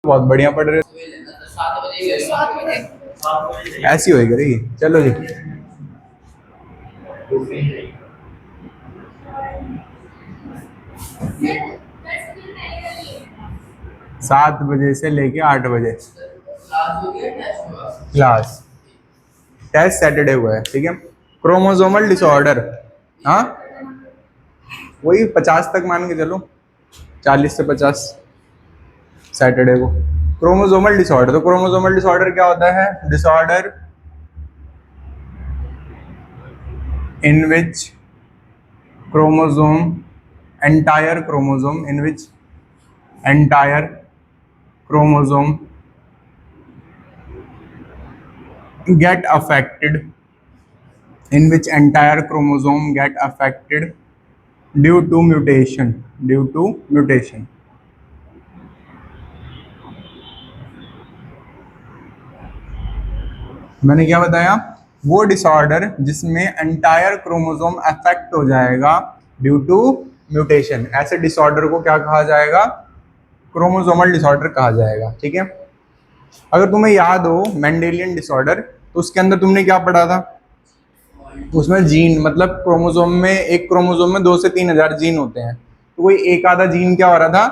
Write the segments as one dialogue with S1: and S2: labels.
S1: बहुत बढ़िया पढ़ रहे ऐसी होगी करेगी। चलो जी, सात बजे से लेके 8 बजे क्लास। टेस्ट सैटरडे हुआ है, ठीक है। क्रोमोसोमल डिसऑर्डर, हाँ वही 50 तक मान के चलो, 40 से 50 सैटरडे को। क्रोमोसोमल डिसऑर्डर, तो क्रोमोसोमल डिसऑर्डर क्या होता है? Disorder in which chromosome, entire chromosome, in which entire chromosome get affected, in which entire chromosome get affected due to mutation, due to mutation। मैंने क्या बताया? वो डिसऑर्डर जिसमें एंटायर क्रोमोसोम अफेक्ट हो जाएगा ड्यू टू म्यूटेशन, ऐसे disorder को क्या कहा जाएगा? क्रोमोसोमल डिसऑर्डर कहा जाएगा, ठीक है। अगर तुम्हें याद हो मेंडेलियन डिसऑर्डर, तो उसके अंदर तुमने क्या पढ़ा था? उसमें जीन, मतलब क्रोमोसोम में, एक क्रोमोसोम में 2 से 3 हजार जीन होते हैं, तो कोई एक आधा जीन क्या हो रहा था?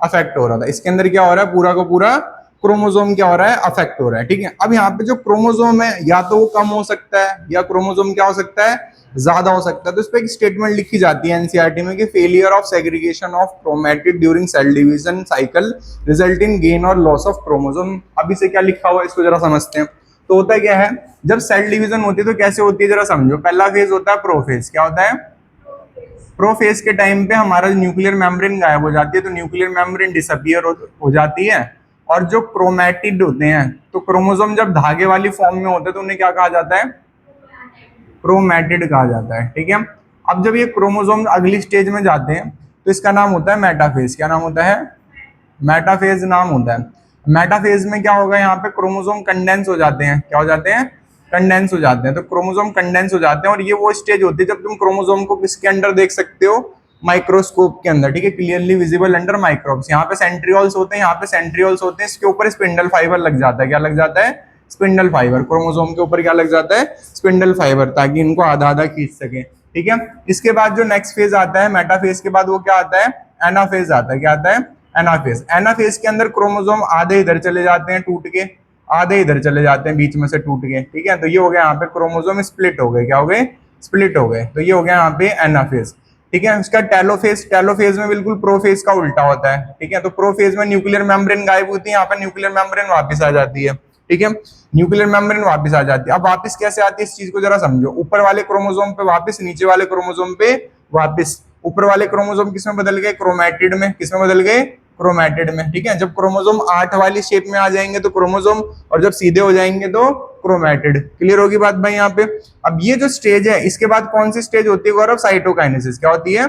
S1: अफेक्ट हो रहा था। इसके अंदर क्या हो रहा है? पूरा का पूरा क्रोमोसोम क्या हो रहा है? अफेक्ट हो रहा है, ठीक है। अब यहाँ पे जो क्रोमोसोम है, या तो वो कम हो सकता है, या क्रोमोसोम क्या हो सकता है? ज्यादा हो सकता है। तो इस पर एक स्टेटमेंट लिखी जाती है एनसीईआरटी में कि failure of segregation of chromatid during cell division cycle result in gain और लॉस ऑफ क्रोमोसोम। अब इसे क्या लिखा हुआ है इसको जरा समझते हैं। तो होता क्या है, जब सेल डिवीजन होती है तो कैसे होती है जरा समझो। पहला फेज होता है प्रोफेज। क्या होता है? प्रोफेज के टाइम पे हमारा न्यूक्लियर मेम्ब्रेन गायब हो जाती है, तो न्यूक्लियर मेम्ब्रेन डिसअपियर हो जाती है, और जो क्रोमैटिड होते हैं, तो क्रोमोसोम जब धागे वाली फॉर्म में होते हैं तो उन्हें क्या कहा जाता है? क्रोमैटिड कहा जाता है, ठीक है। अब जब ये क्रोमोसोम अगली स्टेज में जाते हैं तो इसका नाम होता है मेटाफेज। क्या नाम होता है? मेटाफेज नाम होता है। मेटाफेज में क्या होगा? यहाँ पे क्रोमोसोम कंडेंस हो जाते हैं। क्या हो जाते हैं? कंडेंस हो जाते हैं। तो क्रोमोसोम कंडेंस हो जाते हैं, और ये वो स्टेज होती है जब तुम क्रोमोसोम को किसके अंडर देख सकते हो? माइक्रोस्कोप के अंदर, ठीक है, क्लियरली विजिबल अंडर माइक्रोब्स। यहाँ पे सेंट्रियोल्स होते हैं, यहाँ पे सेंट्रियोल्स होते हैं, इसके ऊपर स्पिंडल फाइबर लग जाता है। क्या लग जाता है? Spindle fibre. क्रोमोसोम के ऊपर क्या लग जाता है? स्पिंडल फाइबर, ताकि इनको आधा आधा खींच सके, ठीक है। इसके बाद जो नेक्स्ट फेज आता है मेटाफेज के बाद, वो क्या आता है? एनाफेज आता है। क्या आता है? एनाफेज। एनाफेज के अंदर क्रोमोसोम आधे इधर चले जाते हैं टूट के, आधे इधर चले जाते हैं बीच में से टूट के, ठीक है। तो ये हो गया यहाँ पे क्रोमोसोम स्प्लिट हो गए। क्या हो गए? स्प्लिट हो गए। तो ये हो गया यहाँ पे एनाफेज, ठीक है। उसका टेलोफेज, टेलोफेज में बिल्कुल प्रोफेज का उल्टा होता है, ठीक है। तो प्रोफेज में न्यूक्लियर मेम्ब्रेन गायब होती है, यहाँ पे न्यूक्लियर मेम्ब्रेन वापस आ जाती है, ठीक है। न्यूक्लियर मेम्ब्रेन वापस आ जाती है। अब वापस कैसे आती है इस चीज को जरा समझो। ऊपर वाले क्रोमोसोम पे वापस, नीचे वाले क्रोमोसोम पे वापस। ऊपर वाले क्रोमोसोम किसमें बदल गए? क्रोमैटिड में। किसमें बदल गए? क्रोमैटिड में, ठीक है। जब क्रोमोसोम 8 वाली शेप में आ जाएंगे तो क्रोमोसोम, और जब सीधे हो जाएंगे तो क्रोमैटिड। क्लियर होगी बात भाई यहाँ पे? अब ये जो स्टेज है, इसके बाद कौन सी स्टेज होती है गौरव? साइटोकाइनेसिस। क्या होती है?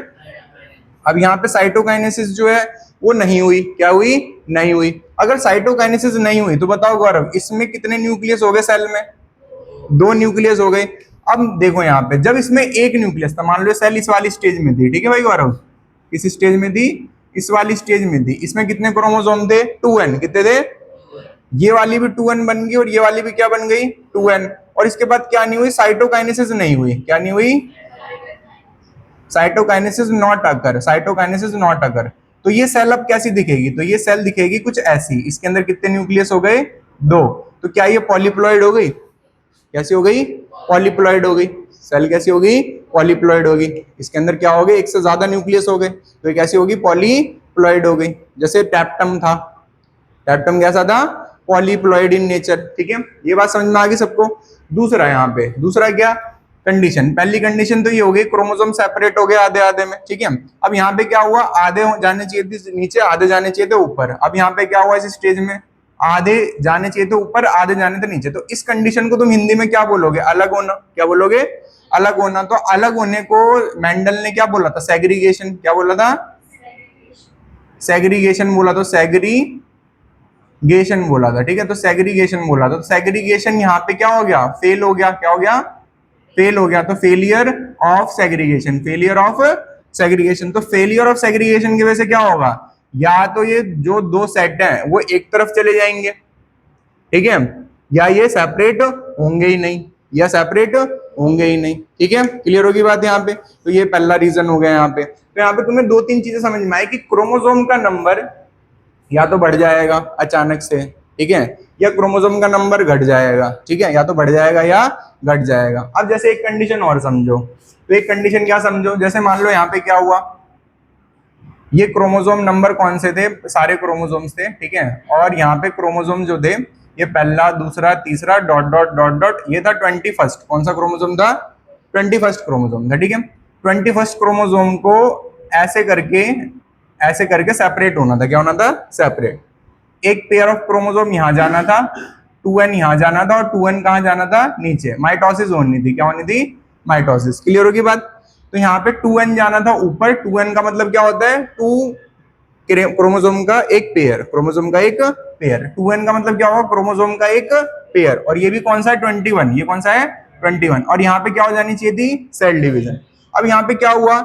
S1: अब यहाँ पे साइटोकाइनेसिस जो है वो नहीं हुई। क्या हुई? नहीं हुई। अगर साइटोकाइनेसिस नहीं हुई तो बताओ गौरव, इसमें कितने न्यूक्लियस हो गए सेल में? 2 न्यूक्लियस हो गए। अब देखो यहाँ पे, जब इसमें एक न्यूक्लियस था, मान लो सेल इस वाली स्टेज में थी, ठीक है भाई गौरव, किस स्टेज में थी? इस वाली स्टेज में थी। इसमें कितने क्रोमोसोम थे? 2n। कितने थे? ये वाली भी 2n बन गई, और ये वाली भी क्या बन गई? 2n। और इसके बाद क्या नहीं हुई? साइटोकाइनेसिस नहीं हुई। क्या नहीं हुई? Cytokinesis not occur, cytokinesis not occur. तो ये सेल अब कैसी दिखेगी? तो ये सेल दिखेगी कुछ ऐसी। इसके अंदर कितने न्यूक्लियस हो गए? 2। तो क्या ये पॉलीप्लॉइड हो गई? कैसी हो गई? पॉलीप्लॉइड हो गई। सेल कैसी हो गई? पॉलीप्लॉइड हो गई। इसके अंदर क्या हो गए? एक से ज्यादा न्यूक्लियस हो गए, तो ये कैसी होगी? पॉलीप्लॉइड हो गई। जैसे टैप्टम था, टैप्टम कैसा था? पॉलीप्लॉइड इन नेचर, ठीक है। ये बात समझ में आ गई सबको? दूसरा यहाँ पे, दूसरा क्या कंडीशन? पहली कंडीशन तो ये हो गई क्रोमोसोम सेपरेट हो गए आधे आधे में, ठीक है। अब यहाँ पे क्या हुआ? आधे जाने चाहिए थे नीचे, आधे जाने चाहिए थे ऊपर। अब यहाँ पे क्या हुआ इस स्टेज में? आधे जाने चाहिए थे ऊपर, आधे जाने थे नीचे। तो इस कंडीशन को तुम हिंदी में क्या बोलोगे? अलग होना। क्या बोलोगे? अलग होना। तो अलग होने को मेंडल ने क्या बोला था? सेग्रीगेशन। क्या बोला था? सेग्रीगेशन बोला। तो सेग्रीगेशन बोला था, ठीक है। तो सेग्रीगेशन बोला था। तो सेग्रीगेशन यहाँ पे क्या हो गया? फेल हो गया। क्या हो गया? फेल हो गया। तो failure of segregation, failure of segregation. तो फेलियर ऑफ सेग्रीगेशन की वजह से क्या होगा? या तो ये जो दो सेट हैं वो एक तरफ चले जाएंगे, ठीक है, या ये सेपरेट होंगे ही नहीं, या सेपरेट होंगे ही नहीं, ठीक है। क्लियर होगी बात यहाँ पे। तो ये पहला रीजन हो गया यहाँ पे। तो यहाँ पे तुम्हें दो तीन चीजें समझ में आई कि क्रोमोसोम का नंबर या तो बढ़ जाएगा अचानक से, ठीक है, या क्रोमोसोम का नंबर घट जाएगा, ठीक है, या तो बढ़ जाएगा या घट जाएगा। अब जैसे एक कंडीशन और समझो, तो एक कंडीशन क्या समझो, जैसे मान लो यहाँ पे क्या हुआ, ये क्रोमोसोम नंबर कौन से थे, सारे क्रोमोसोम्स थे, ठीक है, और यहाँ पे क्रोमोसोम जो थे ये पहला दूसरा तीसरा डॉट डॉट डॉट डॉट, ये था 21st, कौन सा क्रोमोसोम था, 21st क्रोमोसोम था, ठीक है। 21st क्रोमोसोम को ऐसे करके सेपरेट होना था, क्या होना था, सेपरेट। एक पेयर ऑफ क्रोमोसोम यहाँ जाना था, 2n यहाँ जाना था, और 2n कहाँ जाना था, नीचे, माइटोसिस होनी थी, क्या होनी थी, माइटोसिस। क्लियर होगी बात। तो यहाँ पे 2n जाना था ऊपर, 2n का मतलब क्या होता है, 2 क्रोमोसोम का एक पेयर, क्रोमोसोम का एक पेयर, 2n का मतलब क्या होगा, क्रोमोसोम का एक पेयर, और ये भी कौन सा है, 21, ये कौन सा है, 21, और यहाँ पे क्या हो जानी चाहिए थी, सेल डिवीजन। अब यहाँ पे क्या हुआ,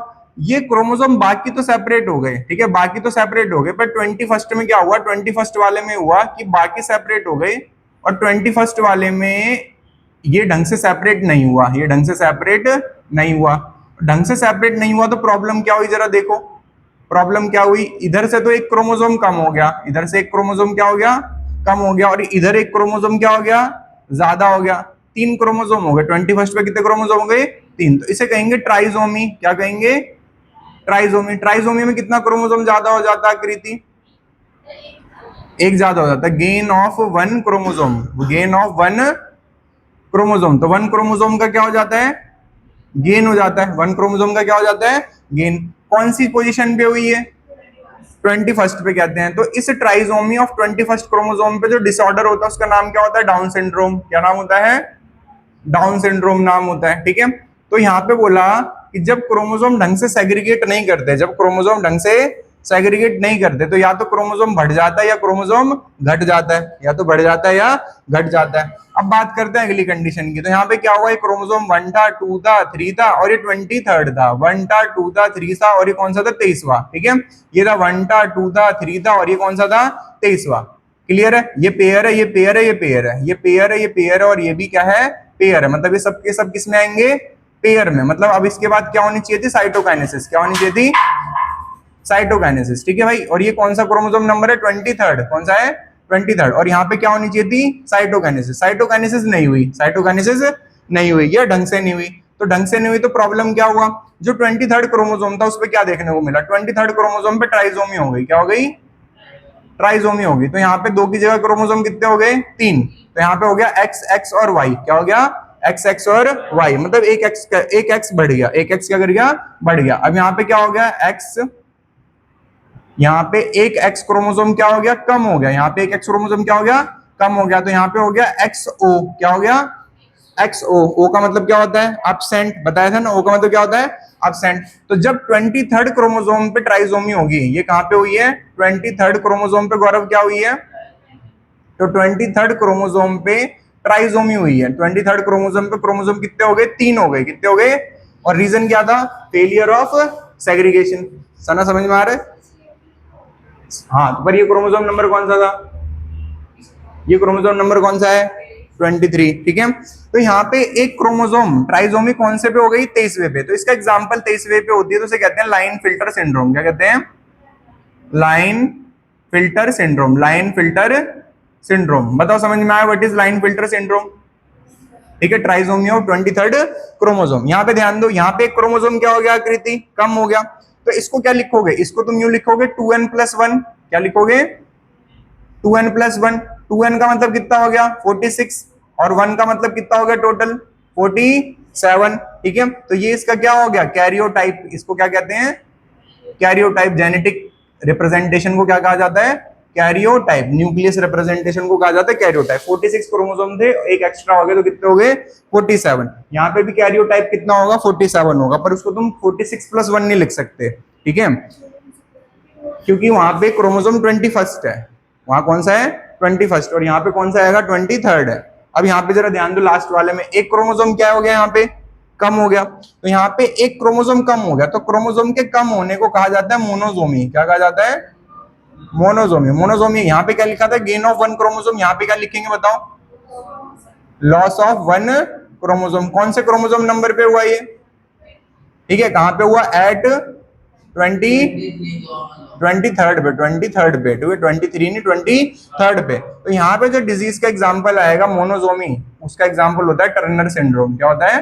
S1: ये क्रोमोसोम बाकी तो सेपरेट हो गए, ठीक है, बाकी तो सेपरेट हो गए, पर 21st में क्या हुआ, 21st वाले में हुआ कि बाकी सेपरेट हो गए, और 21st वाले में ये ढंग से सेपरेट नहीं हुआ, ये ढंग से सेपरेट नहीं हुआ। ढंग से सेपरेट नहीं हुआ तो प्रॉब्लम क्या हुई, जरा देखो प्रॉब्लम क्या हुई। इधर से तो एक क्रोमोसोम कम हो गया, इधर से एक क्रोमोसोम क्या हो गया, कम हो गया, और इधर एक क्रोमोसोम क्या हो गया, ज्यादा हो गया। 3 क्रोमोसोम हो गए, 21st पे कितने क्रोमोसोम हो गए, 3। तो इसे कहेंगे ट्राइजोमी, क्या कहेंगे, ट्राइजोमी। ट्राइजोमी में कितना क्रोमोसोम ज्यादा हो जाता है कृति, एक ज्यादा हो जाता है, gain of 1 chromosome, gain of 1 chromosome. तो 1 क्रोमोसोम का क्या हो जाता है, गेन हो जाता है, 1 क्रोमोसोम का क्या हो जाता है, गेन। कौन सी पोजीशन पे हुई है, 21st पे कहते हैं। तो इस ट्राइजोमी ऑफ 21st क्रोमोसोम पे जो डिसऑर्डर होता है उसका नाम क्या होता है, डाउन सिंड्रोम। क्या नाम होता है, डाउन सिंड्रोम नाम होता है, ठीक है। तो यहाँ पे बोला कि जब क्रोमोसोम ढंग से सेग्रीगेट नहीं करते, जब क्रोमोसोम ढंग से सेग्रीगेट नहीं करते, तो या तो क्रोमोसोम बढ़ जाता है या क्रोमोसोम घट जाता है, या तो बढ़ जाता है या घट जाता है। अब बात करते हैं अगली कंडीशन की। तो यहाँ पे क्या हुआ, क्रोमोसोम 1 था, 2 था, 3 था, और ये 23rd था। 1 था, 2 था, 3 था, और ये कौन सा था, 23वां, ठीक है। ये था 1 था, 2 था, 3 था, और ये कौन सा था, 23वां। क्लियर है, ये पेयर है, ये पेयर है, ये पेयर है, ये पेयर है, ये पेयर है, और ये भी क्या है, पेयर है। मतलब ये सब के सब किसमें आएंगे, पेयर में। मतलब अब इसके बाद क्या होनी चाहिए थी, साइटोकाइनेसिस। क्या होनी चाहिए थी, साइटोकाइनेसिस, ठीक है भाई। और ये कौन सा क्रोमोसोम नंबर है, 23rd, कौन सा है, 23rd। और यहाँ पे क्या होनी चाहिए थी, साइटोकाइनेसिस। साइटोकाइनेसिस नहीं हुई, साइटोकाइनेसिस नहीं हुई, या ढंग से नहीं हुई। तो ढंग से नहीं हुई तो प्रॉब्लम क्या हुआ, जो 23rd क्रोमोसोम था उस पर क्या देखने को मिला, 23rd क्रोमोसोम पे ट्राइजोमी हो गई। क्या हो गई, ट्राइजोमी होगी। तो यहाँ पे 2 की जगह क्रोमोसोम कितने हो गए, 3। तो यहाँ पे हो गया एक्स एक्स और वाई, क्या हो गया, एक्स एक्स और वाई। मतलब एक एक्स बढ़ गया, एक एक्स क्या कर गया, बढ़ गया। अब यहाँ पे क्या हो गया, एक्स, यहाँ पे एक एक्स क्रोमोसोम क्या हो गया, कम हो गया। यहाँ पे एक एक्स क्रोमोसोम क्या हो गया, कम हो गया। तो यहाँ पे हो गया एक्स ओ, क्या हो गया, एक्स ओ। ओ का मतलब क्या होता है, एब्सेंट, बताया था ना, ओ का मतलब क्या होता है, एब्सेंट। तो जब 23rd क्रोमोसोम पे ट्राइजोमी होगी, ये कहां पे हुई है, 23rd क्रोमोसोम पे, गौरव क्या हुई है, तो 23rd क्रोमोसोम पे ट्राइजोमी हुई है। 23rd क्रोमोसोम पे क्रोमोसोम कितने हो गए, 3 हो गए, कितने हो गए। और रीजन क्या था, फेलियर ऑफ सेग्रीगेशन। सना समझ में आ रहा है, हाँ। तो पर ये क्रोमोसोम नंबर कौन सा था, ये क्रोमोसोम नंबर कौन सा है, 23, ठीक है। तो यहाँ पे एक क्रोमोसोम ट्राइजोमी कौन से पे हो गई, 23वें पे। तो इसका एग्जांपल 23वें पे होती है, तो उसे कहते हैं लाइन फिल्टर सिंड्रोम। क्या कहते हैं, line filter syndrome, line filter syndrome. बताओ समझ में आया, what is line filter syndrome, ठीक है। Trisomy of 23rd chromosome. यहाँ पे ध्यान दो, यहाँ पे एक क्रोमोसोम क्या हो गया आकृति, कम हो गया। तो इसको क्या लिखोगे, इसको तुम यूं लिखोगे 2n+1। क्या लिखोगे, 2n+1। 2n का मतलब कितना हो गया, 46, और 1 का मतलब कितना हो गया टोटल, 47, ठीक है। तो ये इसका क्या हो गया, कैरियोटाइप। इसको क्या कहते हैं, कैरियोटाइप। जेनेटिक रिप्रेजेंटेशन को क्या कहा जाता है, कैरियोटाइप। न्यूक्लियस रिप्रेजेंटेशन को कहा जाता है कैरियोटाइप। 46 क्रोमोसोम थे, एक एक्स्ट्रा हो गए, तो कितने हो गए, 47। यहाँ पे भी कैरियोटाइप कितना होगा, 47 होगा, पर उसको तुम 46+1 नहीं लिख सकते, ठीक है, क्योंकि वहां पे क्रोमोसोम 21st है, वहां कौन सा है, 21st, और यहाँ पे कौन सा आएगा, 23rd है। अब यहाँ पे जरा ध्यान दो, लास्ट वाले में एक क्रोमोसोम क्या हो गया, यहाँ पे कम हो गया। तो यहाँ पे एक क्रोमोसोम कम हो गया, तो क्रोमोसोम के कम होने को कहा जाता है मोनोजोमी। क्या कहा जाता है, मोनोजोमी। मोनोजोमी यहाँ पे क्या लिखा था, गेन ऑफ वन क्रोमोसोम, यहाँ पे क्या लिखेंगे बताओ, लॉस ऑफ वन क्रोमोसोम। कौन से क्रोमोसोम नंबर पे हुआ ये, ठीक है, कहां पे हुआ, एट 23rd पे, 23rd पे, ठीक है, 23 नहीं 23rd पे। तो यहाँ पे जो डिजीज का एग्जांपल आएगा मोनोजोमी, उसका एग्जांपल होता है टर्नर सिंड्रोम। क्या होता है,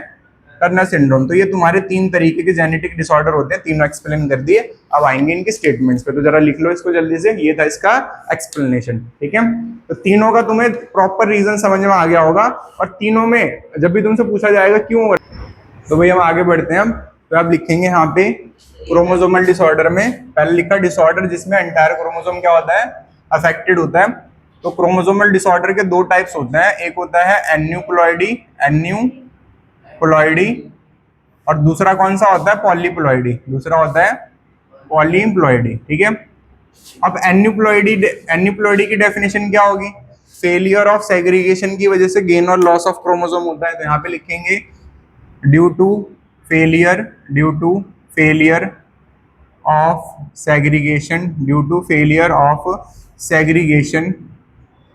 S1: टर्नर सिंड्रोम। तो ये तुम्हारे 3 तरीके के जेनेटिक डिसऑर्डर होते हैं, तीनों एक्सप्लेन कर दिए। अब आएंगे इनके स्टेटमेंट्स पे, तो जरा लिख लो इसको जल्दी से। ये था इसका एक्सप्लेनेशन, ठीक है। तो तीनों का तुम्हें प्रॉपर रीजन समझ में आ गया होगा, और तीनों में जब भी तुमसे पूछा जाएगा क्यों हो रहा है, तो भाई हम आगे बढ़ते हैं। तो आप लिखेंगे यहाँ पे क्रोमोसोमल डिसऑर्डर में, पहले लिखा डिसऑर्डर जिसमें एंटायर क्रोमोसोम क्या होता है, अफेक्टेड होता है। तो क्रोमोसोमल डिसऑर्डर के 2 टाइप्स होते हैं, एक होता है एन्यूप्लॉइडी, एन्यूप्लॉइडी, और दूसरा कौन सा होता है, पॉलीप्लॉइडी, दूसरा होता है पॉलीप्लॉइडी, ठीक है। अब एन्यूप्लॉइडी की डेफिनेशन क्या होगी, फेलियर ऑफ सेग्रीगेशन की वजह से गेन और लॉस ऑफ क्रोमोसोम होता है। तो यहाँ पे लिखेंगे due to failure of segregation, due to failure of segregation,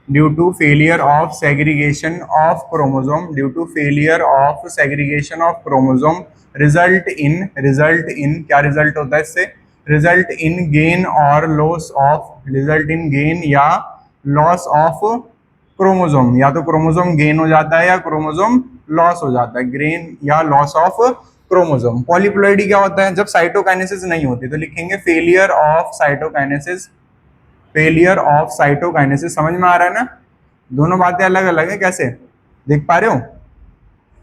S1: due to failure of segregation of chromosome, due to failure of segregation of chromosome, result in क्या result होता है इससे, result in gain or loss of, result in gain या loss of chromosome. या तो chromosome gain हो जाता है या क्रोमोसोम लॉस हो जाता है, गेन या लॉस ऑफ क्रोमोसोम। पॉलीप्लॉइडी क्या होता है, जब साइटोकाइनेसिस नहीं होती। तो लिखेंगे failure of cytokinesis, failure of cytokinesis. समझ में आ रहा है ना, दोनों बातें अलग अलग है, कैसे देख पा रहे हो,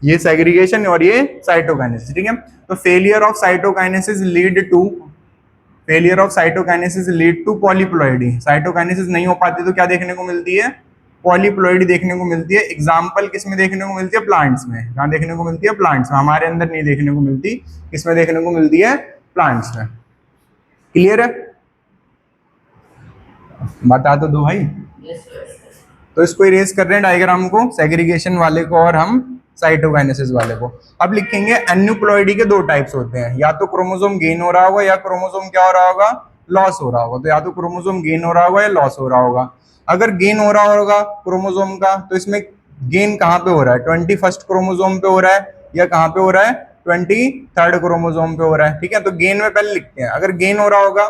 S1: ये सेग्रीगेशन और ये साइटोकाइनेसिस, ठीक है। तो failure of cytokinesis lead to, failure of cytokinesis lead to polyploidy. Cytokinesis नहीं हो पाती तो क्या देखने को मिलती है, पॉलीप्लॉइडी देखने को मिलती है। एग्जाम्पल किसमें देखने को मिलती है, प्लांट्स में। कहाँ देखने को मिलती है, प्लांट्स में, हमारे अंदर नहीं देखने को मिलती, किसमें देखने को मिलती है, प्लांट्स में। क्लियर है, बता तो दो भाई। तो इसको इरेज कर रहे हैं डायग्राम को, सेग्रीगेशन वाले को और हम साइटोकाइनेसिस वाले को। अब लिखेंगे एन्यूप्लॉइडी के 2 टाइप्स होते हैं, या तो क्रोमोसोम गेन हो रहा होगा या क्रोमोसोम क्या हो रहा होगा, लॉस हो रहा होगा। तो या तो क्रोमोसोम गेन हो रहा होगा या लॉस हो रहा होगा। अगर गेन हो रहा होगा क्रोमोसोम का, तो इसमें गेन कहाँ पे हो रहा है, 21st क्रोमोसोम पे हो रहा है या कहाँ पे हो रहा है, 23rd क्रोमोसोम पे हो रहा है, ठीक है। तो गेन में पहले लिखते हैं, अगर गेन हो रहा होगा,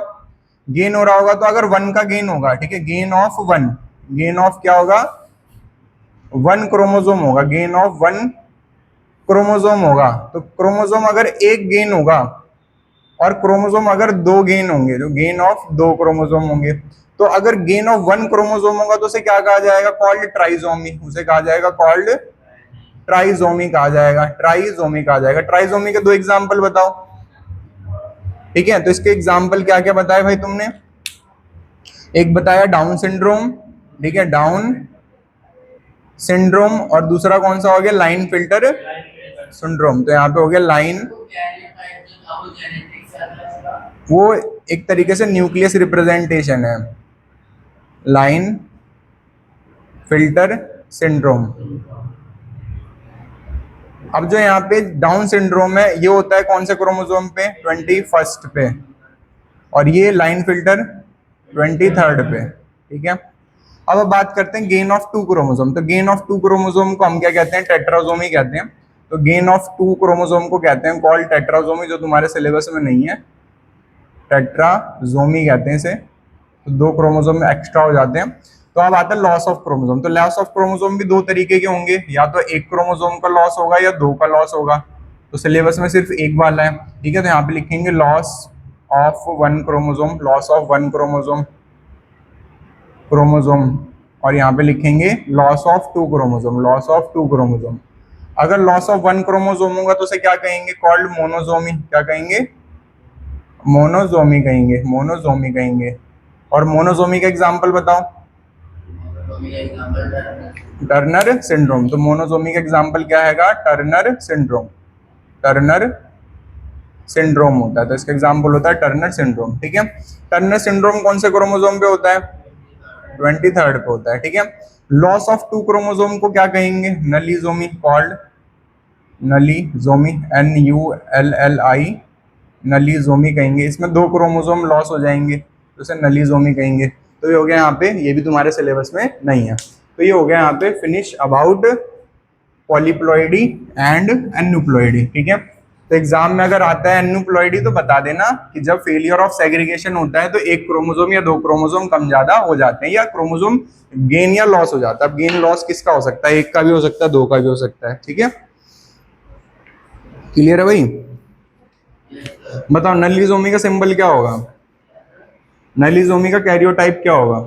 S1: गेन हो रहा होगा तो अगर 1 का गेन होगा, ठीक है, गेन ऑफ 1, गेन ऑफ क्या होगा, 1 क्रोमोसोम होगा, गेन ऑफ 1 क्रोमोसोम होगा। तो क्रोमोसोम अगर 1 गेन होगा और क्रोमोसोम अगर 2 गेन होंगे, तो गेन ऑफ 2 क्रोमोसोम होंगे। तो अगर गेन ऑफ 1 क्रोमोसोम होगा तो उसे क्या कहा जाएगा, कॉल्ड ट्राइजोमी, उसे कहा जाएगा कॉल्ड ट्राइजोमी कहा जाएगा, ट्राइजोमी कहा जाएगा। ट्राइजोमी के 2 एग्जांपल बताओ, ठीक है। तो इसके एग्जांपल क्या क्या बताए भाई तुमने, एक बताया डाउन सिंड्रोम, ठीक है, डाउन सिंड्रोम, और दूसरा कौन सा हो गया, लाइन फिल्टर सिंड्रोम। तो यहाँ पे हो गया लाइन, वो एक तरीके से न्यूक्लियस रिप्रेजेंटेशन है, लाइन फिल्टर सिंड्रोम। अब जो यहाँ पे डाउन सिंड्रोम है, ये होता है कौन से क्रोमोसोम पे, 21st पे, और ये लाइन फिल्टर 23rd पे, ठीक है। अब बात करते हैं गेन ऑफ 2 क्रोमोसोम। तो गेन ऑफ 2 क्रोमोसोम को हम क्या कहते हैं, टेट्राजोमी कहते हैं। तो गेन ऑफ 2 क्रोमोसोम को कहते हैं कॉल्ड टेट्राजोमी, जो तुम्हारे सिलेबस में नहीं है, टेट्राजोमी कहते हैं इसे। तो 2 क्रोमोसोम एक्स्ट्रा हो जाते हैं। तो अब आता है लॉस ऑफ क्रोमोसोम। तो लॉस ऑफ क्रोमोसोम भी 2 तरीके के होंगे, या तो 1 क्रोमोसोम का लॉस होगा या 2 का लॉस होगा। तो सिलेबस में सिर्फ 1 वाला है, ठीक है। तो यहाँ पे लिखेंगे loss of 1 chromosome, loss of 1 chromosome, और यहाँ पे लिखेंगे loss of 2 chromosome, loss of 2 chromosome. अगर लॉस ऑफ 1 क्रोमोसोम होगा तो उसे क्या कहेंगे, कॉल्ड मोनोजोमी। क्या कहेंगे, मोनोजोमी कहेंगे, मोनोजोमी कहेंगे। और मोनोजोमी का एग्जांपल बताओ, टर्नर सिंड्रोम। तो मोनोजोमी का एग्जांपल क्या हैगा, टर्नर सिंड्रोम, टर्नर सिंड्रोम होता है। तो इसका एग्जांपल होता है टर्नर सिंड्रोम, ठीक है। टर्नर सिंड्रोम कौन से क्रोमोसोम पे होता है, 23rd पे होता है, ठीक है। लॉस ऑफ 2 क्रोमोसोम को क्या कहेंगे, नलीजोमी, कॉल्ड नलीजोमी, NULLI, नलीजोमी कहेंगे। इसमें 2 क्रोमोसोम लॉस हो जाएंगे तो इसे नलीजोमी कहेंगे। तो ये हो गया यहाँ पे, ये भी तुम्हारे सिलेबस में नहीं है। तो ये हो गया यहाँ पे finish about polyploidy and aneuploidy. ठीक है, तो एग्जाम में अगर आता है एन्यूप्लॉइडी तो बता देना कि जब फेलियर ऑफ सेग्रीगेशन होता है तो एक क्रोमोसोम या दो क्रोमोसोम कम ज्यादा हो जाते हैं, या क्रोमोसोम गेन या लॉस हो जाता है। अब गेन लॉस किसका हो सकता है, एक का भी हो सकता है, दो का भी हो सकता है। ठीक है, क्लियर है भाई? बताओ नलिजोमी का सिंबल क्या होगा, नलिजोमी का कैरियोटाइप क्या होगा,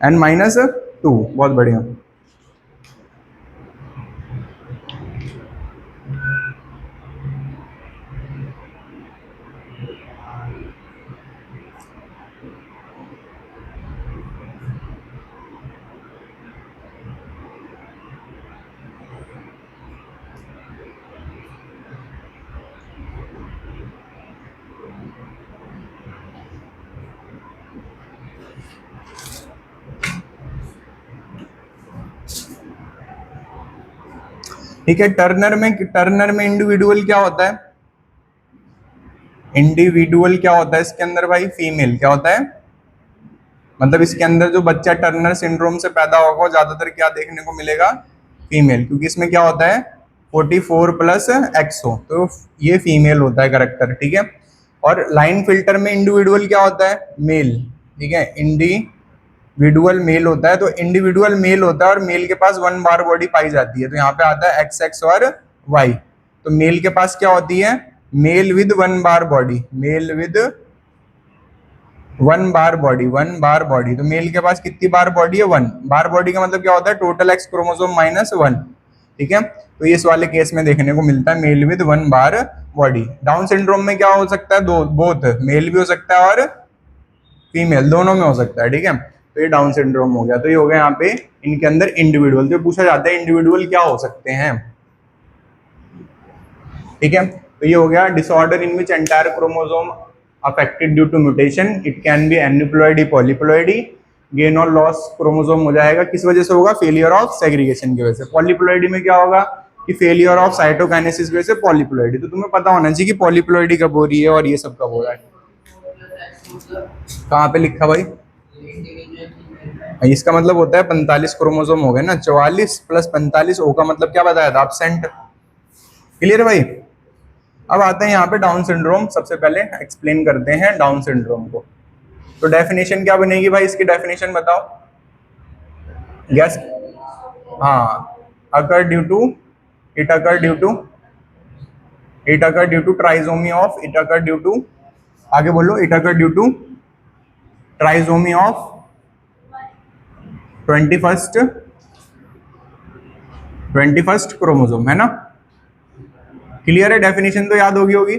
S1: N-2। बहुत बढ़िया। ठीक है, टर्नर में इंडिविजुअल क्या होता है, इंडिविजुअल क्या होता है इसके अंदर भाई, फीमेल क्या होता है, मतलब इसके अंदर जो बच्चा टर्नर सिंड्रोम से पैदा होगा वो ज्यादातर क्या देखने को मिलेगा, फीमेल, क्योंकि इसमें क्या होता है 44 प्लस एक्सो, तो ये फीमेल होता है करेक्टर। ठीक है, और लाइन फिल्टर में इंडिविजुअल क्या होता है, मेल। ठीक है, इंडिविजुअल मेल होता है, तो इंडिविजुअल मेल होता है और मेल के पास 1 बार बॉडी पाई जाती है, तो यहाँ पे आता है XX और Y। तो मेल के पास क्या होती है, mail with 1 bar body, mail with 1 bar body, 1 bar body. तो मेल के पास कितनी बार बॉडी है, 1 बार बॉडी का मतलब क्या होता है, टोटल एक्स क्रोमोसोम माइनस 1। ठीक है, तो ये इस वाले केस में देखने को मिलता है mail with 1 bar body. Down syndrome में क्या हो सकता है, दो बोथ, मेल भी हो सकता है और फीमेल, दोनों में हो सकता है। ठीक है, तो ये डाउन सिंड्रोम हो गया। तो ये हो गया यहाँ पे इनके अंदर इंडिविजुअल, तो पूछा जाता है इंडिविजुअल क्या हो सकते हैं। ठीक है, तो ये हो गया disorder in which entire chromosome affected due to mutation, it can be aneuploidy polyploidy. Gain और लॉस क्रोमोसोम हो जाएगा, किस वजह से होगा, फेलियर ऑफ सेग्रीगेशन की वजह से। पॉलीप्लॉइडी में क्या होगा कि फेलियर ऑफ साइटोकाइनेसिस की वजह से पॉलीप्लॉइडी। तो तुम्हें पता होना चाहिए कि पॉलीप्लॉइडी कब हो रही है और ये सब कब हो रहा है। कहाँ पे लिखा भाई, इसका मतलब होता है 45 क्रोमोसोम हो गए ना, 44 प्लस 45, ओ का मतलब क्या बताया था, एब्सेंट। क्लियर भाई? अब आते हैं यहाँ पे डाउन सिंड्रोम। सबसे पहले एक्सप्लेन करते हैं डाउन सिंड्रोम को। तो डेफिनेशन क्या बनेगी भाई, इसकी डेफिनेशन बताओ, यस, हाँ, occur due to, it occur due to, it occur due to trisomy of, it occur due to, आगे बोलो, it occur due to trisomy of 21st chromosome, है ना? क्लियर है? डेफिनेशन तो याद होगी।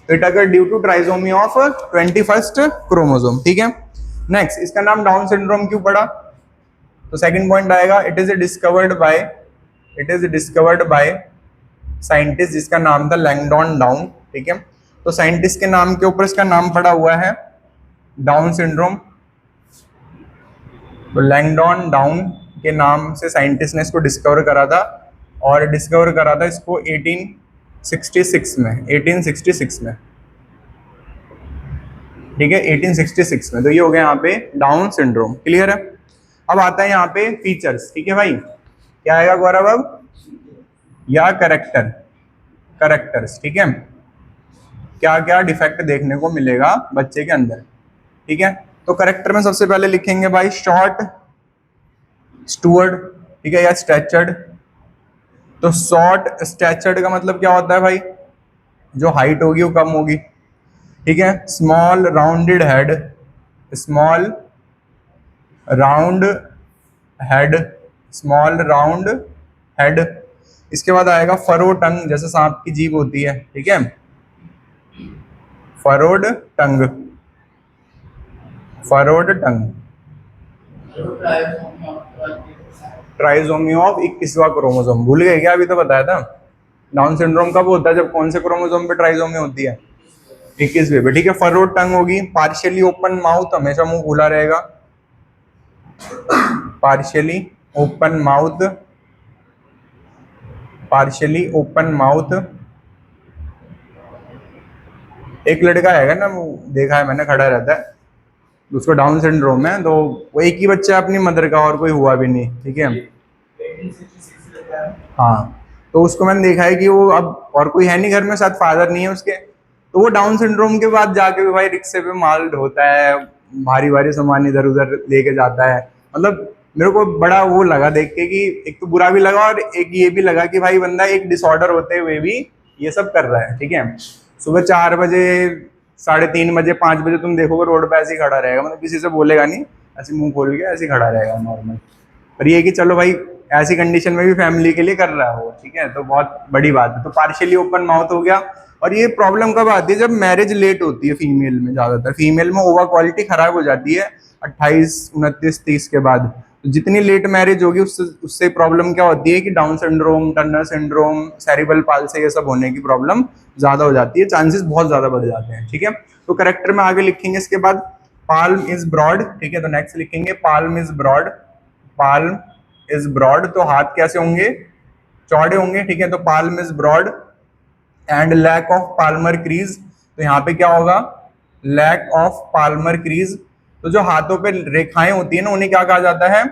S1: It occur due to trisomy of 21st chromosome. ठीक है, नेक्स्ट, इसका नाम डाउन सिंड्रोम क्यों पड़ा? तो सेकंड पॉइंट आएगा, it is discovered by scientist जिसका नाम था लैंगडॉन डाउन। ठीक है, तो साइंटिस्ट के नाम के ऊपर इसका नाम पड़ा हुआ है डाउन सिंड्रोम। तो लैंगडॉन डाउन के नाम से साइंटिस्ट ने इसको डिस्कवर करा था, और डिस्कवर करा था इसको 1866 में, 1866 में। ठीक है, 1866 में। तो ये हो गया यहाँ पे डाउन सिंड्रोम। क्लियर है? अब आता है यहाँ पे फीचर्स। ठीक है भाई, क्या आएगा गौरव अब, या करेक्टर्स। ठीक है, क्या क्या डिफेक्ट देखने को मिलेगा बच्चे के अंदर। ठीक है, तो करेक्टर में सबसे पहले लिखेंगे भाई शॉर्ट स्टूअर्ड, ठीक है, या स्ट्रेचर्ड। तो शॉर्ट स्ट्रेचर्ड का मतलब क्या होता है भाई, जो हाइट होगी वो कम होगी। ठीक है, small rounded head, small round head, small round head. इसके बाद आएगा फरो टंग, जैसे सांप की जीभ होती है। ठीक है, furrowed tongue, furrowed tongue. Trisomy of 21वां क्रोमोसोम, भूल गए क्या? अभी तो बताया था। डाउन सिंड्रोम कब होता है, जब कौन से क्रोमोसोम पे ट्राइजोमी होती है, 21वें पे। ठीक है, फरोड टंग होगी। पार्शियली ओपन माउथ, हमेशा मुंह खुला रहेगा, partially open mouth, partially open mouth. एक लड़का है ना, वो देखा है मैंने, खड़ा रहता है, उसको डाउन सिंड्रोम है, तो वो एक ही बच्चा है अपनी मदर का, और कोई हुआ भी नहीं, ठीक है। हाँ, तो उसको मैंने देखा है कि वो अब और कोई है नहीं घर में, साथ फादर नहीं है उसके, तो वो डाउन सिंड्रोम के बाद जाके भी भाई रिक्शे पे माल ढोता है, भारी भारी सामान इधर उधर लेके जाता है। मतलब मेरे को बड़ा वो लगा देख के कि एक तो बुरा भी लगा और एक ये भी लगा कि भाई बंदा एक डिसऑर्डर होते हुए भी ये सब कर रहा है, ठीक है। सुबह 4 बजे, 3:30 बजे, 5 बजे तुम देखोगे रोड पे ऐसे ही खड़ा रहेगा, मतलब किसी से बोलेगा नहीं, ऐसे मुंह खोल के ऐसे ही खड़ा रहेगा नॉर्मल। पर ये कि चलो भाई ऐसी कंडीशन में भी फैमिली के लिए कर रहा है वो, ठीक है, तो बहुत बड़ी बात है। तो पार्शियली ओपन माउथ हो गया। और ये प्रॉब्लम कब आती है? जब मैरिज लेट होती है फीमेल में, ज्यादातर फीमेल में ओवर क्वालिटी खराब हो जाती है 28, 29, 30 के बाद। तो जितनी लेट मैरिज होगी उससे उससे प्रॉब्लम क्या होती है कि down syndrome, Turner syndrome, cerebral palsy, ये सब होने की प्रॉब्लम ज्यादा हो जाती है, चांसेस बहुत ज्यादा बढ़ जाते हैं, ठीक है। तो करेक्टर में आगे लिखेंगे इसके बाद पाल्म इज ब्रॉड, ठीक है, तो नेक्स्ट लिखेंगे palm is broad. Palm is broad, तो हाथ कैसे होंगे? चौड़े होंगे, ठीक है। तो palm is broad and lack of palmar crease, तो यहाँ पे क्या होगा? Lack of palmar crease. तो जो हाथों पे रेखाएं होती है ना, उन्हें क्या कहा जाता है?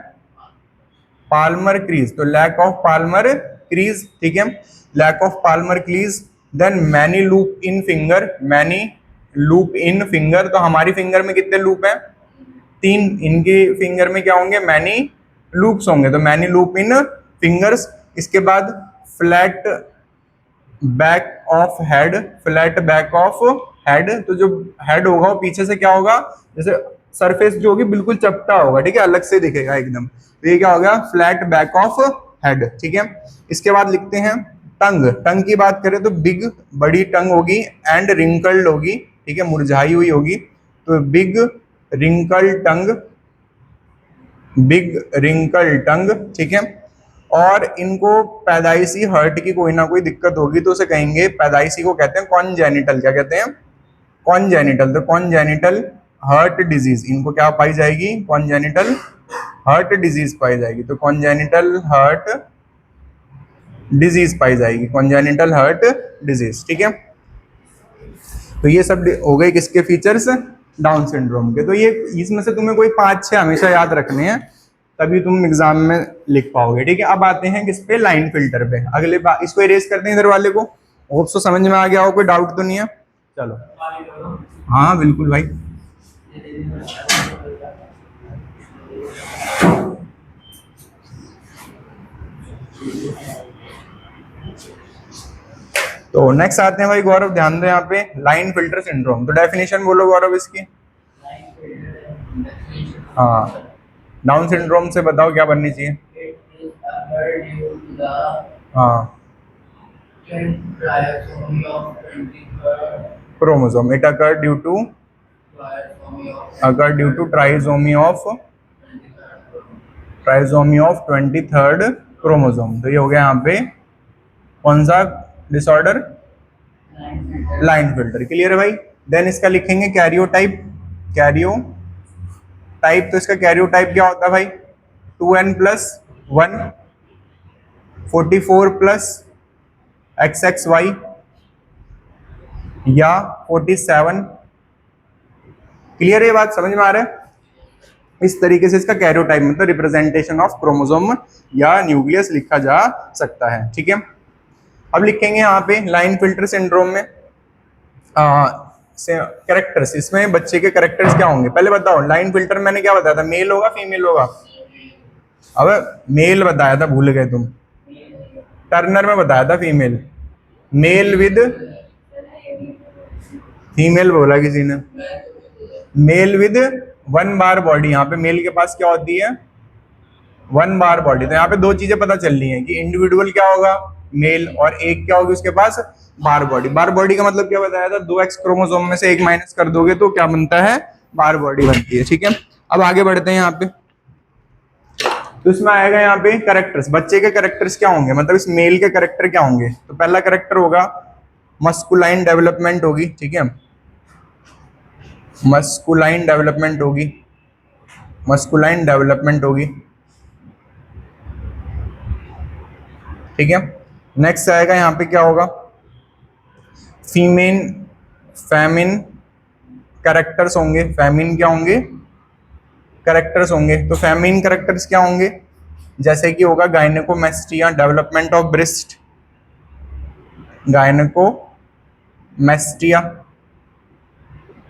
S1: Palmar crease. तो लैक ऑफ पाल्मर क्रीज, ठीक है, lack of palmar crease. Then many loop in finger, many loop in finger, तो हमारी फिंगर में कितने लूप हैं? 3। इनके फिंगर में क्या होंगे? मैनी लूप्स होंगे, तो मैनी लूप इन फिंगर्स। इसके बाद flat back of head, flat back of head, तो जो हेड होगा वो पीछे से क्या होगा? जैसे सरफेस जो होगी बिल्कुल चपटा होगा, ठीक है, अलग से दिखेगा एकदम। तो ये क्या हो गया? फ्लैट बैक ऑफ हेड, ठीक है। इसके बाद लिखते हैं टंग। टंग की बात करें तो बिग, बड़ी टंग होगी, एंड रिंकल्ड होगी, ठीक है, मुरझाई हुई होगी। तो बिग रिंकल टंग, बिग रिंकल टंग, ठीक है। और इनको पैदाइशी हर्ट की कोई ना कोई दिक्कत होगी, तो उसे कहेंगे, पैदाइशी को कहते हैं कॉन्जेनिटल। क्या कहते हैं? कॉन्जेनिटल। तो कॉन्जेनिटल हर्ट डिजीज, इनको क्या पाई जाएगी? कॉन्जेनिटल हर्ट डिजीज पाई जाएगी। तो कॉन्जेनिटल हर्ट डिजीज पाई जाएगी, कॉन्जेनिटल हर्ट डिजीज, ठीक है। तो ये सब हो गए किसके फीचर्स? डाउन सिंड्रोम के। तो ये इसमें से तुम्हें कोई 5-6 हमेशा याद रखने हैं, तभी तुम एग्जाम में लिख पाओगे, ठीक है। अब आते हैं किस पे? लाइन फिल्टर पे। अगले बार इसको इरेज करते हैं इधर वाले को। होप सो समझ में आ गया हो, कोई डाउट तो नहीं है? चलो, हाँ बिल्कुल भाई। तो नेक्स्ट आते हैं भाई गौरव, ध्यान दो यहाँ पे, लाइन फिल्टर सिंड्रोम। तो डेफिनेशन बोलो गौरव इसकी। हाँ, डाउन सिंड्रोम से बताओ क्या बननी चाहिए? हाँ, chromosome, it occur due to trisomy of 23rd chromosome. तो ये हो गया यहाँ पे कौन सा डिसऑर्डर? Line filter. क्लियर है भाई? देन इसका लिखेंगे कैरियोटाइप। कैरियोटाइप, तो इसका कैरियोटाइप क्या होता है भाई? 2n+1, 44+ XXY या 47। क्लियर है? बात समझ में आ रहा है? इस तरीके से इसका कैरियोटाइप मतलब रिप्रेजेंटेशन ऑफ क्रोमोसोम या न्यूक्लियस लिखा जा सकता है, ठीक है। अब लिखेंगे यहाँ पे लाइन फिल्टर सिंड्रोम में कैरेक्टर्स। इसमें बच्चे के कैरेक्टर्स क्या होंगे? पहले बताओ, लाइन फिल्टर मैंने क्या बताया था? मेल होगा फीमेल होगा? अब मेल बताया था, भूल गए तुम। टर्नर में बताया था फीमेल। मेल विद फीमेल बोला किसी ने। Mail with 1 bar body. यहाँ पे मेल के पास क्या होती है? 1 बार बॉडी। तो यहाँ पे 2 चीजें पता चल रही हैं कि इंडिविजुअल क्या होगा? मेल, और एक क्या होगी उसके पास? बार बॉडी। बार बॉडी का मतलब क्या बताया था? 2x क्रोमोसोम में से 1 माइनस कर दोगे तो क्या बनता है? बार बॉडी बनती है, ठीक है। अब आगे बढ़ते हैं यहाँ पे। तो इसमें आएगा यहाँ पे कैरेक्टर्स। बच्चे के कैरेक्टर्स क्या होंगे, मतलब इस मेल के कैरेक्टर क्या होंगे? तो पहला कैरेक्टर होगा मस्कुलाइन डेवलपमेंट होगी, ठीक है, मस्कुलाइन डेवलपमेंट होगी, मस्कुलाइन डेवलपमेंट होगी, ठीक है। नेक्स्ट आएगा यहाँ पे क्या होगा? फीमेन फेमिन कैरेक्टर्स होंगे। फेमिन क्या होंगे? करेक्टर्स होंगे। तो फेमिनिन करेक्टर्स क्या होंगे, जैसे कि होगा gynaecomastia, development of breast, gynaecomastia.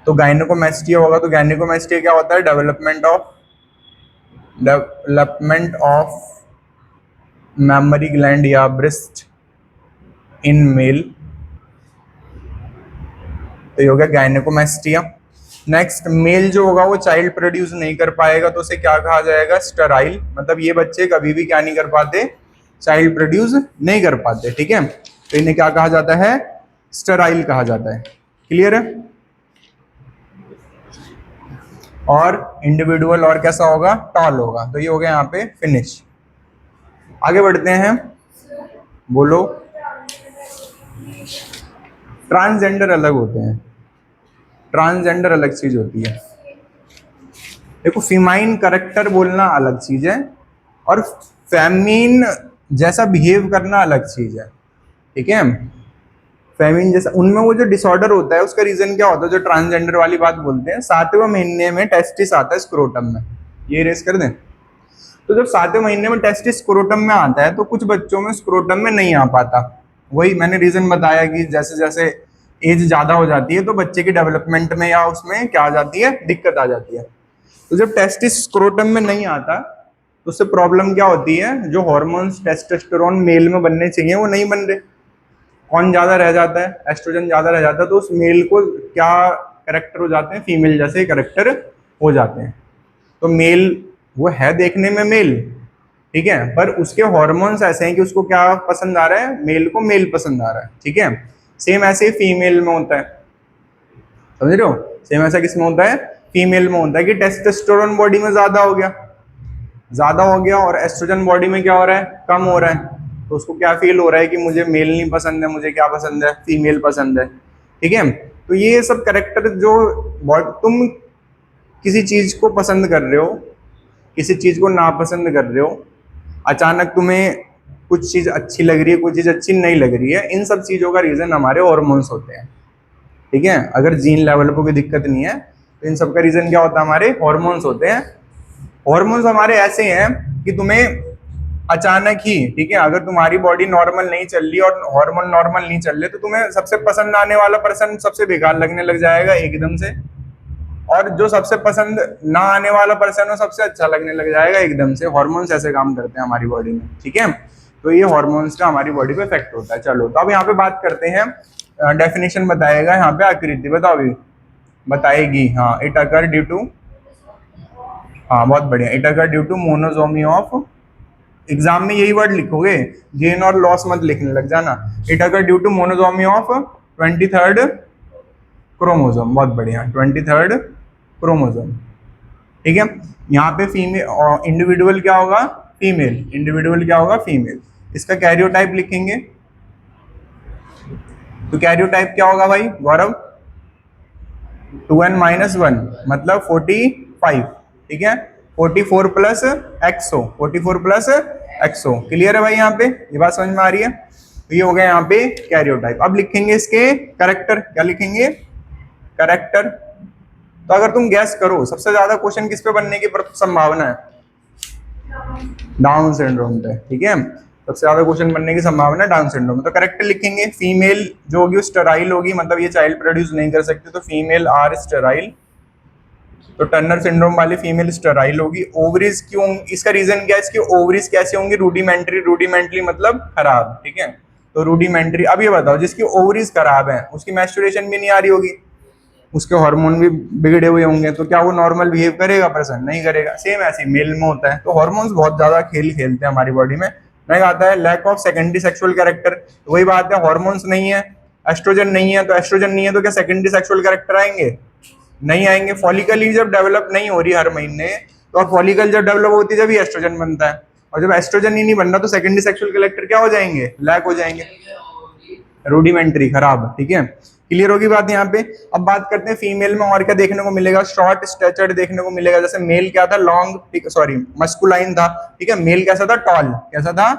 S1: तो गायनेकोमेस्टिया होगा, तो गायनेकोमेस्टिया क्या होता है, डेवलपमेंट ऑफ मेमोरी ग्लैंड या ब्रेस्ट इन मेल। तो ये हो गया गायनेकोमेस्टिया। नेक्स्ट, मेल जो होगा वो चाइल्ड प्रोड्यूस नहीं कर पाएगा, तो उसे क्या कहा जाएगा, स्टेराइल। मतलब ये बच्चे कभी भी क्या नहीं कर पाते, चाइल्ड प्रोड्यूस नहीं कर पाते, ठीक है। तो इन्हें क्या कहा जाता है, स्टेराइल कहा जाता है। क्लियर है। और इंडिविजुअल और कैसा होगा, टॉल होगा। तो ये हो गया यहाँ पे फिनिश। आगे बढ़ते हैं, बोलो। ट्रांसजेंडर अलग होते हैं, ट्रांसजेंडर अलग चीज होती है। देखो, फीमाइन करेक्टर बोलना अलग चीज है और फेमिन जैसा बिहेव करना अलग चीज है, ठीक है। फेमिन जैसा, उनमें वो जो डिसऑर्डर होता है उसका रीजन क्या होता है, जो ट्रांसजेंडर वाली बात बोलते हैं, 7वें महीने में टेस्टिस आता है स्क्रोटम में। ये रेस कर दें। तो जब 7वें महीने में टेस्टिस स्क्रोटम में आता है तो कुछ बच्चों में स्क्रोटम में नहीं आ पाता। वही मैंने रीजन बताया कि जैसे जैसे एज ज्यादा हो जाती है तो बच्चे की डेवलपमेंट में या उसमें क्या आ जाती है, दिक्कत आ जाती है। तो जब टेस्टिस स्क्रोटम में नहीं आता तो उससे प्रॉब्लम क्या होती है, जो हार्मोन्स टेस्टोस्टेरोन मेल में बनने चाहिए वो नहीं बन रहे। कौन ज्यादा रह जाता है, एस्ट्रोजन ज्यादा रह जाता है, तो उस मेल को क्या करेक्टर हो जाते हैं, फीमेल जैसे करेक्टर हो जाते हैं। तो मेल वो है देखने में मेल, ठीक है, पर उसके हार्मोन्स ऐसे हैं कि उसको क्या पसंद आ रहा है, मेल को मेल पसंद आ रहा है, ठीक है। सेम ऐसे ही फीमेल में होता है, समझ रहे हो। सेम ऐसा किसमें होता है, फीमेल में होता है कि टेस्टोस्टेरोन बॉडी में ज्यादा हो गया और एस्ट्रोजन बॉडी में क्या हो रहा है, कम हो रहा है। तो उसको क्या फील हो रहा है कि मुझे मेल नहीं पसंद है, मुझे क्या पसंद है, फीमेल पसंद है, ठीक है। तो ये सब करेक्टर जो तुम किसी चीज को पसंद कर रहे हो, किसी चीज को नापसंद कर रहे हो, अचानक तुम्हें कुछ चीज अच्छी लग रही है, कुछ चीज अच्छी नहीं लग रही है, इन सब चीजों का रीजन हमारे हार्मोन्स होते हैं, ठीक है। अगर जीन लेवल पर कोई दिक्कत नहीं है तो इन सब का रीजन क्या होता है, हमारे हार्मोन्स होते हैं। हार्मोन्स हमारे ऐसे हैं कि तुम्हें अचानक ही, ठीक है, अगर तुम्हारी बॉडी नॉर्मल नहीं चल रही और हार्मोन नॉर्मल नहीं चल रहे तो तुम्हें सबसे पसंद आने वाला पर्सन सबसे बेकार लगने लग जाएगा एकदम से, और जो सबसे पसंद ना आने वाला पर्सन हो सबसे अच्छा लगने लग जाएगा एकदम से। हार्मोन्स ऐसे काम करते हैं हमारी बॉडी में, ठीक है। तो ये हार्मोन्स का हमारी बॉडी पे इफेक्ट होता है। चलो, तो अब यहाँ पे बात करते हैं, डेफिनेशन बताएगा यहाँ पे आकृति, बताओ अभी, बताएगी। हाँ, इट अकर ड्यू टू, हाँ बहुत बढ़िया, it occur due to monosomy of, exam में यही वर्ड लिखोगे, गेन और लॉस मत लिखने लग जाना। It occur due to monosomy of 23rd chromosome, बहुत बढ़िया, 23rd क्रोमोसोम, ठीक है। यहाँ पे फीमेल इंडिविजुअल क्या होगा, फीमेल, इंडिविजुअल क्या होगा, फीमेल। इसका कैरियोटाइप लिखेंगे, तो कैरियोटाइप क्या होगा भाई गौरव, 2n-1 मतलब 45, ठीक है। 44 प्लस एक्सो, 44 प्लस एक्सो, क्लियर है भाई, यहाँ पे ये बात समझ में आ रही है। तो ये हो गया यहाँ पे कैरियोटाइप। अब लिखेंगे इसके करेक्टर, क्या लिखेंगे, करेक्टर। तो अगर तुम गैस करो सबसे ज्यादा क्वेश्चन किस पे बनने की संभावना है, डाउन सिंड्रोम पे, ठीक है। सबसे ज्यादा क्वेश्चन बनने की संभावना है डाउन सिंड्रोम में। तो करेक्टर लिखेंगे, फीमेल जो होगी स्टेराइल होगी, मतलब ये चाइल्ड प्रोड्यूस नहीं कर सकती, तो फीमेल आर स्टेराइल। तो टर्नर सिंड्रोम वाली फीमेल स्टेराइल होगी। ओवरीज क्यों, इसका रीजन क्या है, इसकी ओवरीज कैसे होंगी, रूडिमेंट्री, रूडिमेंटली मतलब खराब, ठीक है। तो रूडिमेंट्री। अब ये बताओ, जिसकी ओवरीज खराब है उसकी मैस्टुरेशन भी नहीं आ रही होगी, उसके हार्मोन भी बिगड़े हुए होंगे, तो क्या वो नॉर्मल बिहेव करेगा पर्सन, नहीं करेगा। सेम ऐसे मेल में होता है। तो हार्मोन्स बहुत ज्यादा खेल खेलते हैं हमारी बॉडी में। नेक्स्ट आता है lack of secondary sexual character. तो वही बात है, हार्मोन्स नहीं है, एस्ट्रोजन नहीं है, तो एस्ट्रोजन नहीं है तो क्या सेकेंडरी सेक्सुअल कैरेक्टर आएंगे, नहीं आएंगे। फॉलिकल ही जब डेवलप नहीं हो रही हर महीने, तो और फॉलिकल जब डेवलप होती है जब एस्ट्रोजन बनता है, और जब एस्ट्रोजन ही नहीं बन रहा तो सेकेंडरी सेक्सुअल कैरेक्टर क्या हो जाएंगे, लैक हो जाएंगे, रूडिमेंट्री, खराब, ठीक है। क्लियर होगी बात यहाँ पे। अब बात करते हैं फीमेल में और क्या देखने को मिलेगा, शॉर्ट स्टैचर्ड देखने को मिलेगा। जैसे मेल क्या था, लॉन्ग, सॉरी मस्कुलाइन था, ठीक है। मेल कैसा था, टॉल, कैसा था,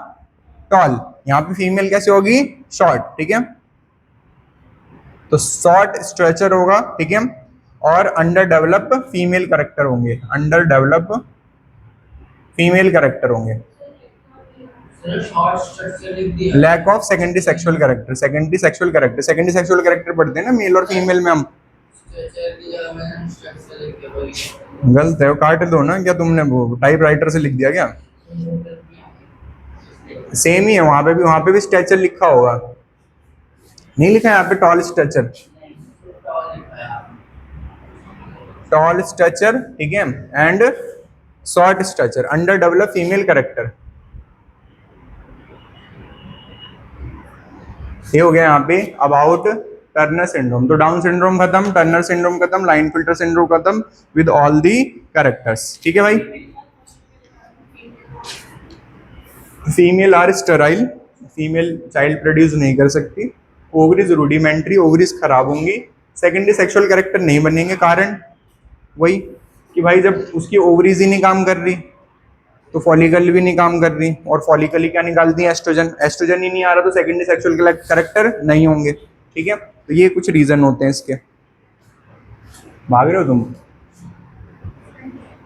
S1: टॉल। यहाँ पे फीमेल कैसे होगी, शॉर्ट, ठीक है। तो शॉर्ट स्ट्रेचर होगा, ठीक है। और अंडर डेवलप फीमेल करेक्टर होंगे, अंडर डेवलप फीमेल करेक्टर होंगे। Lack of secondary sexual character, secondary sexual character, secondary sexual character पढ़ते हैं ना मेल और फीमेल में हम। गलत है वो, काट दो ना, क्या तुमने वो टाइपराइटर से लिख दिया क्या? सेम ही है, वहां पे भी स्ट्रेचर लिखा होगा, नहीं लिखा है यहाँ पे टॉल स्ट्रेचर, टॉल स्ट्रेचर, ठीक है, and short stature, under develop female character. ये हो गया यहाँ पे अबाउट टर्नर सिंड्रोम। तो डाउन सिंड्रोम खत्म, टर्नर सिंड्रोम खत्म, लाइन फिल्टर सिंड्रोम खत्म विद ऑल दी कैरेक्टर्स, ठीक है भाई। Female are sterile, female child produce नहीं कर सकती, ओवरीज रूडिमेंट्री, ओवरीज खराब होंगी, सेकेंडरी सेक्सुअल कैरेक्टर नहीं बनेंगे, कारण वही कि भाई जब उसकी ओवरीज ही नहीं काम कर रही तो फॉलिकल भी नहीं काम कर रही, और फॉलिकल ही क्या निकालती है, एस्ट्रोजन, एस्ट्रोजन ही नहीं आ रहा तो सेकेंडरी सेक्सुअल कैरेक्टर नहीं होंगे, ठीक है। तो ये कुछ रीजन होते हैं इसके। भाग रहे हो तुम?